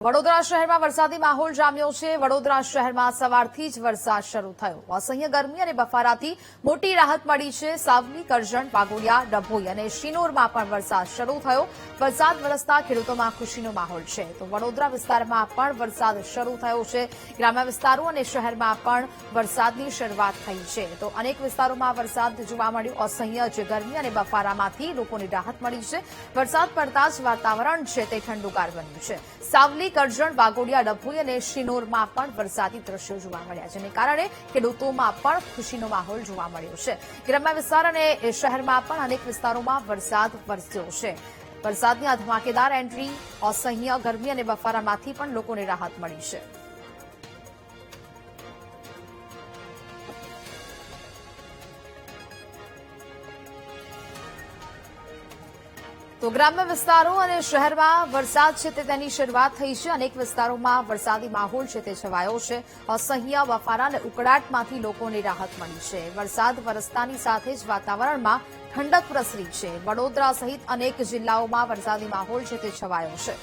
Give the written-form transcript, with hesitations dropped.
વડોદરા શહેરમાં વરસાદી માહોલ જામ્યો છે। વડોદરા શહેરમાં સવારથી જ વરસાદ શરૂ થયો। અસહ્ય ગરમી અને બફારાથી મોટી રાહત મળી છે। સાવલી, કરજણ, વાઘોડિયા, ડભોઈ અને શિનોરમાં પણ વરસાદ શરૂ થયો। વરસાદ વરસતા ખેડૂતોમાં ખુશીનો માહોલ છે। તો વડોદરા વિસ્તારમાં પણ વરસાદ શરૂ થયો છે। ગ્રામ્ય વિસ્તારો અને શહેરમાં પણ વરસાદની શરૂઆત થઈ છે। તો અનેક વિસ્તારોમાં વરસાદ જોવા મળ્યો। અસહ્ય જ ગરમી અને બફારામાંથી લોકોને રાહત મળી છે। વરસાદ પડતા જ વાતાવરણ છે તે ઠંડુગાર બન્યું છે। સાવલી, કરજણ, વાઘોડિયા, ડભોઈ અને શિનોરમાં પણ વરસાદી દ્રશ્યો જોવા મળ્યા, જેને કારણે ખેડૂતોમાં પણ ખુશીનો માહોલ જોવા મળ્યો છે। ગ્રામ્ય વિસ્તાર અને શહેરમાં પણ અનેક વિસ્તારોમાં વરસાદ વરસ્યો છે। વરસાદની આ ધમાકેદાર એન્ટ્રી અસહ્ય ગરમી અને બફારામાંથી પણ લોકોને રાહત મળી છે। તો ગ્રામ્ય વિસ્તારો અને શહેરમાં વરસાદ છે તેની શરૂઆત થઈ છે। અનેક વિસ્તારોમાં વરસાદી માહોલ છે તે છવાયો છે। અસહ્ય બફારા અને ઉકળાટમાંથી લોકોને રાહત મળી છે। વરસાદ વરસતાની સાથે જ વાતાવરણમાં ઠંડક પ્રસરી છે। વડોદરા સહિત અનેક જિલ્લાઓમાં વરસાદી માહોલ છે તે છવાયો છે।